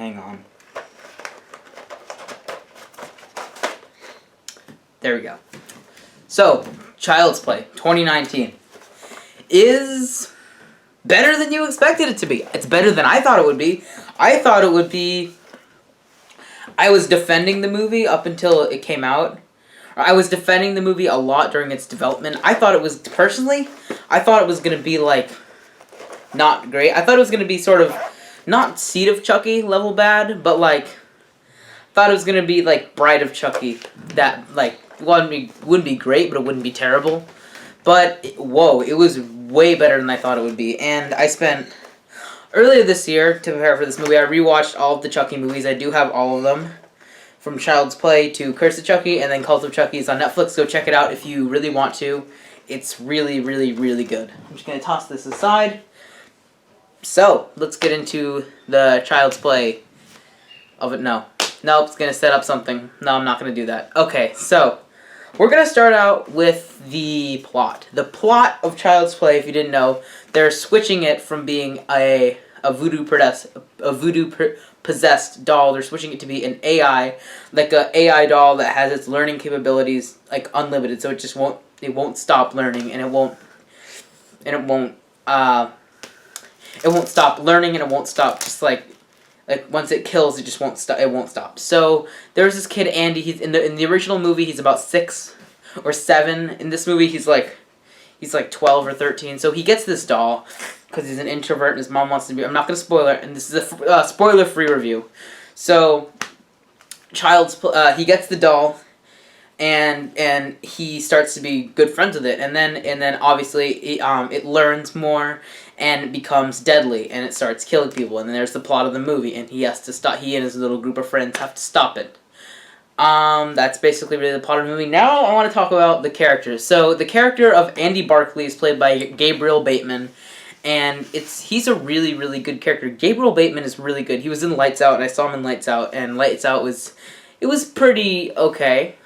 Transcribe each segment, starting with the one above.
Hang on. There we go. So, Child's Play 2019 is better than you expected it to be. It's better than I thought it would be. I was defending the movie up until it came out. I was defending the movie a lot during its development. I thought it was going to be, like, not great. I thought it was going to be sort of, not Seed of Chucky level bad, but, like, thought it was going to be, like, Bride of Chucky. That, like, wouldn't be great, but it wouldn't be terrible. But, whoa, it was way better than I thought it would be. And I spent, earlier this year, to prepare for this movie, I rewatched all of the Chucky movies. I do have all of them. From Child's Play to Curse of Chucky, and then Cult of Chucky is on Netflix. Go check it out if you really want to. It's really, really, really good. I'm just going to toss this aside. So, let's get into the Child's Play of it. Nope, it's going to set up something. No, I'm not going to do that. Okay, so, we're going to start out with the plot. The plot of Child's Play, if you didn't know, they're switching it from being a voodoo-possessed doll. They're switching it to be an AI, like a AI doll that has its learning capabilities like unlimited. So it won't stop learning, and it won't stop learning, and it won't stop just like once it kills, it just won't stop. It won't stop. So there's this kid Andy. He's in the original movie. He's about 6 or 7. In this movie, he's like 12 or 13. So he gets this doll because he's an introvert and his mom wants to be. I'm not going to spoil it, and this is a spoiler-free review. So, he gets the doll, and he starts to be good friends with it, and then obviously it learns more and it becomes deadly, and it starts killing people. And then there's the plot of the movie, and he has to stop. He and his little group of friends have to stop it. That's basically really the plot of the movie. Now I want to talk about the characters. So the character of Andy Barclay is played by Gabriel Bateman. And he's a really, really good character. Gabriel Bateman is really good. He was in Lights Out, and I saw him in Lights Out, and Lights Out was pretty okay.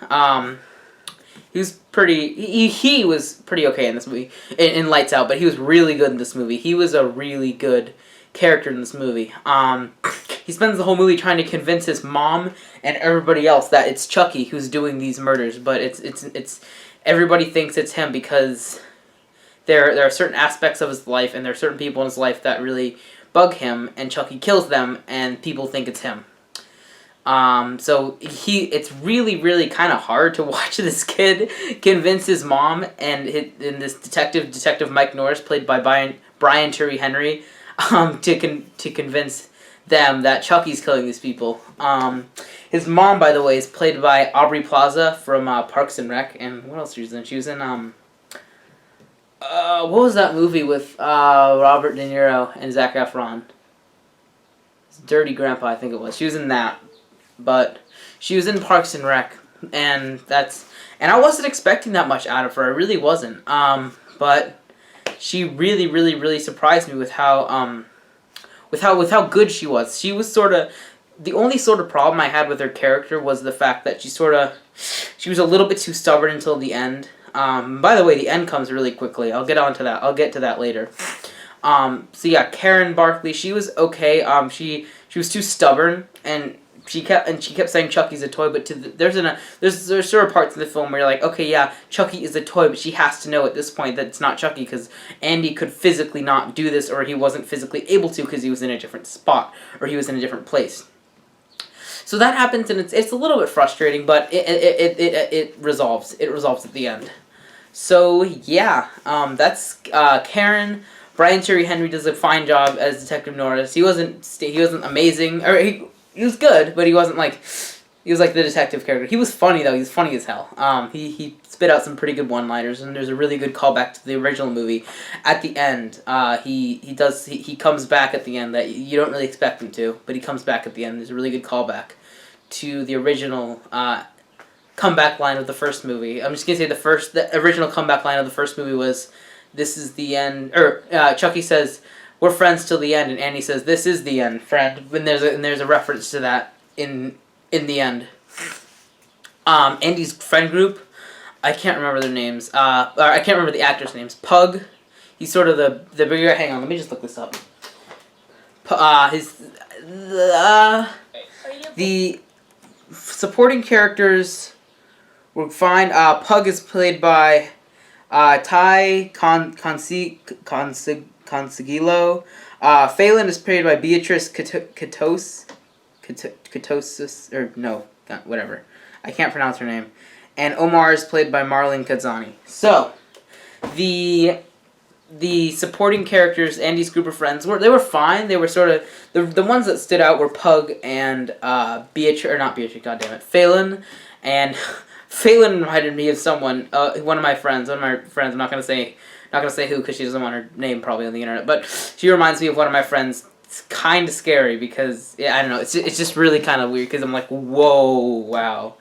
He was pretty okay in this movie, in Lights Out, but he was really good in this movie. He was a really good character in this movie. He spends the whole movie trying to convince his mom and everybody else that it's Chucky who's doing these murders, but it's everybody thinks it's him because there are certain aspects of his life, and there are certain people in his life that really bug him, and Chucky kills them, and people think it's him. So it's really, really kind of hard to watch this kid convince his mom and this Detective Mike Norris, played by Brian Tyree Henry, to convince them that Chucky's killing these people. His mom, by the way, is played by Aubrey Plaza from Parks and Rec, and what else she was in? She was in what was that movie with Robert De Niro and Zac Efron? Dirty Grandpa, I think it was. She was in that, but she was in Parks and Rec, and I wasn't expecting that much out of her. I really wasn't. But she really, really, really surprised me with how good she was. She was sort of the only sort of problem I had with her character was the fact that she was a little bit too stubborn until the end. By the way, the end comes really quickly. I'll get onto that. I'll get to that later. So yeah, Karen Barkley, she was okay. She was too stubborn, and she kept saying Chucky's a toy. But there's sort of parts in the film where you're like, okay, yeah, Chucky is a toy, but she has to know at this point that it's not Chucky because Andy could physically not do this, or he wasn't physically able to because he was in a different spot or he was in a different place. So that happens, and it's a little bit frustrating, but it resolves. It resolves at the end. So yeah, that's Karen. Brian Tyree Henry does a fine job as Detective Norris. He wasn't amazing, or he was good, but he was like the detective character. He was funny though. He was funny as hell. He spit out some pretty good one-liners, and there's a really good callback to the original movie at the end. He comes back at the end that you don't really expect him to, but he comes back at the end. There's a really good callback to the original comeback line of the first movie. I'm just gonna say the original comeback line of the first movie was, "This is the end," or Chucky says, "We're friends till the end," and Andy says, "This is the end, friend." And there's a reference to that in the end. Andy's friend group, I can't remember their names. Or I can't remember the actors' names. Pug, he's sort of the bigger. Hang on, let me just look this up. the supporting characters were fine. Pug is played by Ty Consigilo. Phelan is played by Beatrice Katosis, or no, whatever. I can't pronounce her name. And Omar is played by Marlene Kazani. So, the supporting characters, Andy's group of friends, they were fine. They were sort of the ones that stood out were Pug and Phelan, and Phelan reminded me of someone, one of my friends. I'm not gonna say who because she doesn't want her name probably on the internet, but she reminds me of one of my friends. It's kind of scary because I don't know. It's just really kind of weird because I'm like, whoa, wow.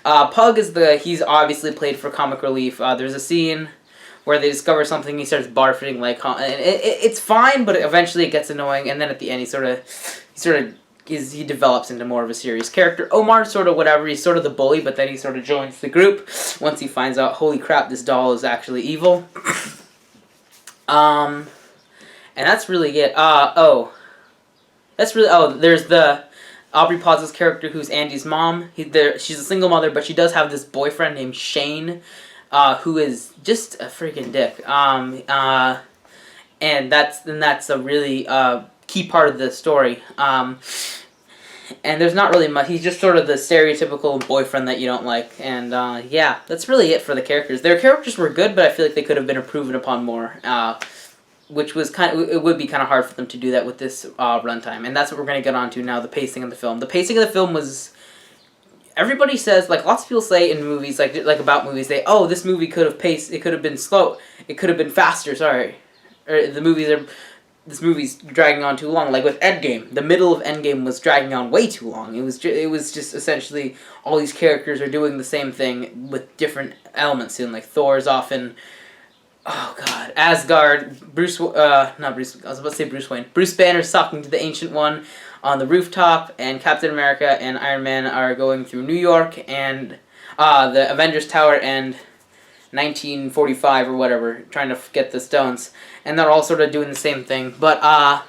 Pug he's obviously played for comic relief. There's a scene where they discover something, he starts barfing and it's fine, but eventually it gets annoying, and then at the end he develops into more of a serious character. Omar sort of whatever, he's sort of the bully, but then he sort of joins the group once he finds out, holy crap, this doll is actually evil. And that's really it. There's the Aubrey Plaza's character who's Andy's mom. She's a single mother, but she does have this boyfriend named Shane, who is just a freaking dick. And that's a really key part of the story. And there's not really much. He's just sort of the stereotypical boyfriend that you don't like. And yeah, that's really it for the characters. Their characters were good, but I feel like they could have been improved upon more. Which was it would be kind of hard for them to do that with this runtime. And that's what we're going to get on to now, the pacing of the film. The pacing of the film was... Everybody says, like, lots of people say in movies, like about movies, this movie could have paced, it could have been slow, it could have been faster, sorry. Or this movie's dragging on too long. Like with Endgame, the middle of Endgame was dragging on way too long. It was just essentially all these characters are doing the same thing with different elements soon. Like Thor's often... Oh god, Asgard, Bruce Wayne. Bruce Banner's talking to the Ancient One on the rooftop, and Captain America and Iron Man are going through New York, and the Avengers Tower and 1945 or whatever, trying to get the stones, and they're all sort of doing the same thing. But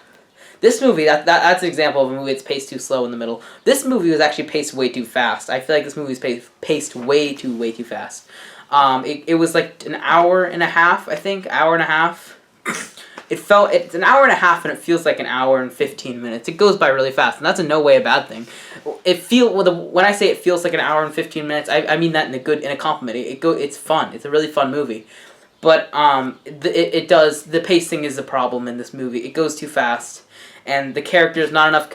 this movie, that's an example of a movie that's paced too slow in the middle. This movie was actually paced way too fast. I feel like this movie was paced way too fast. It was like an hour and a half, I think, hour and a half. It's an hour and a half, and it feels like an hour and 15 minutes. It goes by really fast, and that's in no way a bad thing. When I say it feels like an hour and 15 minutes, I mean that in a compliment. It's fun. It's a really fun movie, but the pacing is the problem in this movie. It goes too fast, and the characters not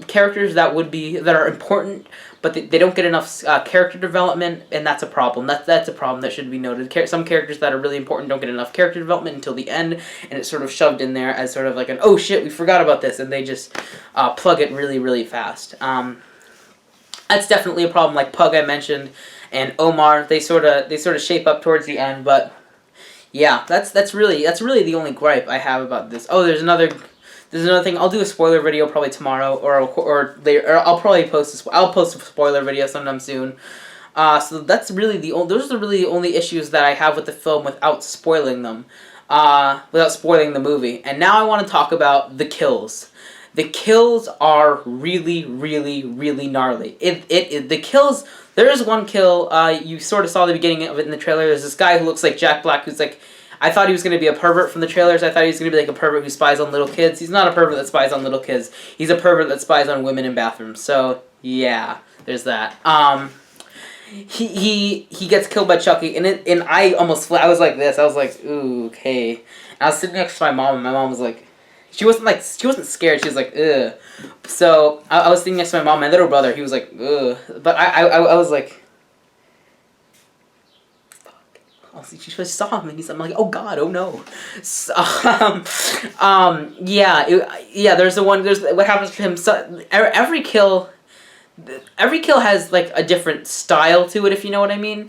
characters that are important. But they don't get enough character development, and that's a problem. That's a problem that should be noted. Some characters that are really important don't get enough character development until the end, and it's sort of shoved in there as sort of like an, oh shit, we forgot about this, and they just plug it really fast. That's definitely a problem. Like Pug I mentioned, and Omar, they sort of shape up towards the end, but yeah, that's really the only gripe I have about this. Oh, there's another thing. I'll do a spoiler video probably tomorrow or later. Or I'll probably post a spoiler video sometime soon. So that's really those are really the only issues that I have with the film without spoiling them, without spoiling the movie. And now I want to talk about the kills. The kills are really gnarly. The kills. There is one kill. You sort of saw the beginning of it in the trailer. There's this guy who looks like Jack Black, who's like. I thought he was going to be a pervert from the trailers. I thought he was going to be like a pervert who spies on little kids. He's not a pervert that spies on little kids. He's a pervert that spies on women in bathrooms. So, yeah, there's that. He gets killed by Chucky, and I was like this. I was like, ooh, okay. And I was sitting next to my mom, and my mom was like, she wasn't scared. She was like, ugh. So, I was sitting next to my mom. My little brother, he was like, ugh. But I was like... She saw him, and I'm like, oh god, oh no. So, there's the one. There's what happens to him. So, every kill has like a different style to it, if you know what I mean.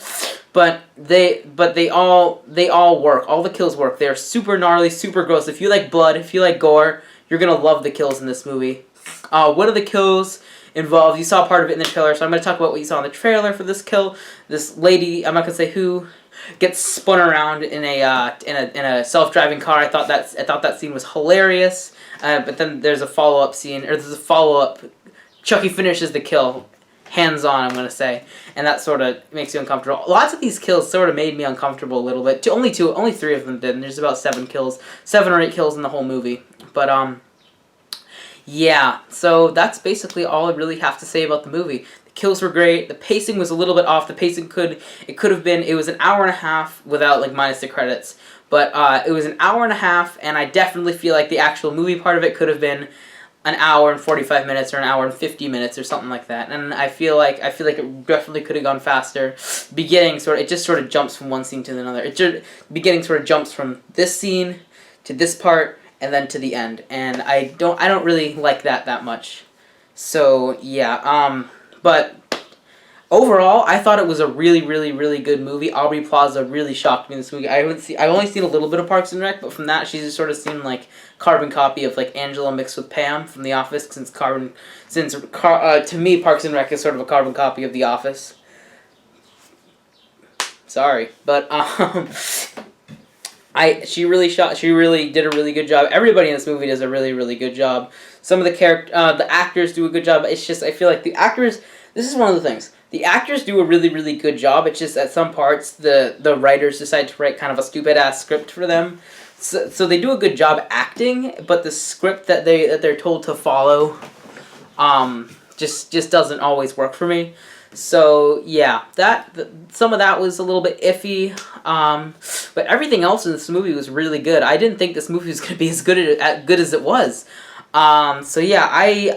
But they all work. All the kills work. They're super gnarly, super gross. If you like blood, if you like gore, you're gonna love the kills in this movie. One of the kills involved. You saw part of it in the trailer, so I'm gonna talk about what you saw in the trailer for this kill. This lady, I'm not gonna say who, gets spun around in a self-driving car. I thought that scene was hilarious. But then there's a follow-up scene, or there's a follow-up. Chucky finishes the kill, hands-on, I'm gonna say, and that sort of makes you uncomfortable. Lots of these kills sort of made me uncomfortable a little bit. Only 3 of them did, and there's about 7 or 8 kills in the whole movie. But yeah, so that's basically all I really have to say about the movie. The kills were great. The pacing was a little bit off. The pacing could have been, it was an hour and a half without, like, minus the credits. But it was an hour and a half, and I definitely feel like the actual movie part of it could have been an hour and 45 minutes or an hour and 50 minutes or something like that. And I feel like it definitely could have gone faster. Beginning it just sort of jumps from one scene to another. Beginning sort of jumps from this scene to this part and then to the end. And I don't really like that much. So yeah, but overall, I thought it was a really, really, really good movie. Aubrey Plaza really shocked me in this movie. I've only seen a little bit of Parks and Rec, but from that, she just sort of seemed like carbon copy of like Angela mixed with Pam from The Office. To me, Parks and Rec is sort of a carbon copy of The Office. Sorry, but she really did a really good job. Everybody in this movie does a really, really good job. Some of the actors do a good job. It's just I feel like the actors. This is one of the things. The actors do a really, really good job. It's just at some parts the writers decide to write kind of a stupid-ass script for them. So they do a good job acting, but the script that they're told to follow just doesn't always work for me. So yeah, some of that was a little bit iffy, but everything else in this movie was really good. I didn't think this movie was going to be as good as it was. So yeah,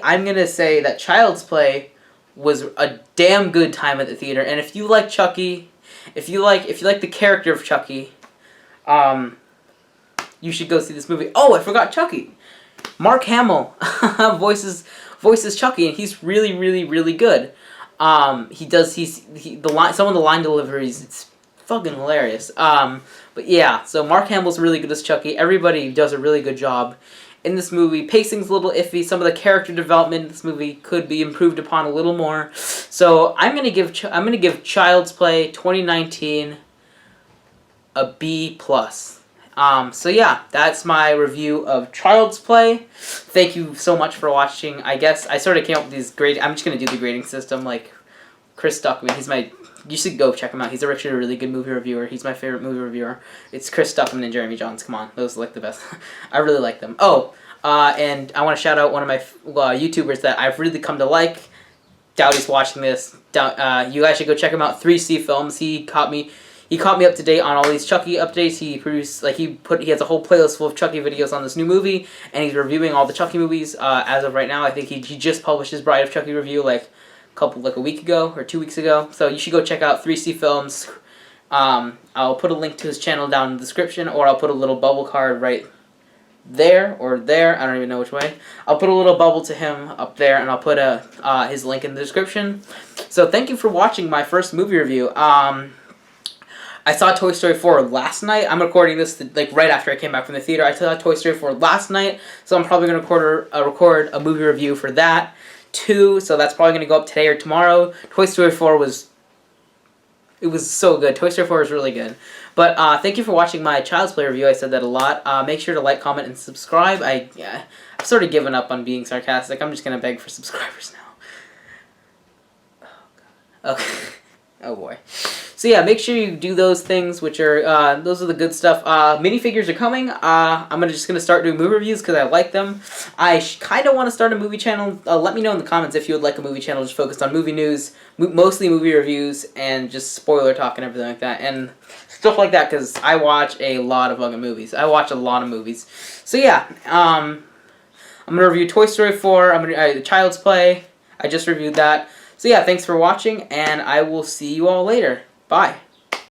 I'm going to say that Child's Play was a damn good time at the theater, and if you like Chucky, if you like the character of Chucky, you should go see this movie. Oh, I forgot Chucky. Mark Hamill voices Chucky, and he's really, really, really good. Some of the line deliveries, it's fucking hilarious. But yeah, so Mark Hamill's really good as Chucky. Everybody does a really good job in this movie. Pacing's a little iffy. Some of the character development in this movie could be improved upon a little more. So I'm gonna give Child's Play 2019 a B+. So yeah, that's my review of Child's Play. Thank you so much for watching. I guess I sort of came up with these I'm just gonna do the grading system like Chris Stuckman. You should go check him out. He's actually a really good movie reviewer. He's my favorite movie reviewer. It's Chris Stuckman and Jeremy Johns. Come on, those are like the best. I really like them. Oh, and I want to shout out one of my YouTubers that I've really come to like. Dowdy's watching this. You guys should go check him out. 3C Films. He caught me up to date on all these Chucky updates. He produced he has a whole playlist full of Chucky videos on this new movie, and he's reviewing all the Chucky movies as of right now. I think he just published his Bride of Chucky review a week ago or 2 weeks ago. So you should go check out 3C Films. I'll put a link to his channel down in the description, or I'll put a little bubble card right there or there. I don't even know which way. I'll put a little bubble to him up there, and I'll put his link in the description. So thank you for watching my first movie review. I saw Toy Story 4 last night. I'm recording this right after I came back from the theater. I saw Toy Story 4 last night, so I'm probably going to record a movie review for that too. So that's probably going to go up today or tomorrow. Toy Story 4 was so good. Toy Story 4 was really good. But thank you for watching my Child's Play review. I said that a lot. Make sure to like, comment, and subscribe. I've sort of given up on being sarcastic. I'm just going to beg for subscribers now. Oh, God. Okay. Oh, boy. So yeah, make sure you do those things, which are, those are the good stuff. Minifigures are coming. I'm just going to start doing movie reviews because I like them. I kind of want to start a movie channel. Let me know in the comments if you would like a movie channel just focused on movie news, mostly movie reviews, and just spoiler talk and everything like that, and stuff like that, because I watch a lot of fucking movies. I watch a lot of movies. So yeah, I'm going to review Toy Story 4, Child's Play. I just reviewed that. So yeah, thanks for watching, and I will see you all later. Bye.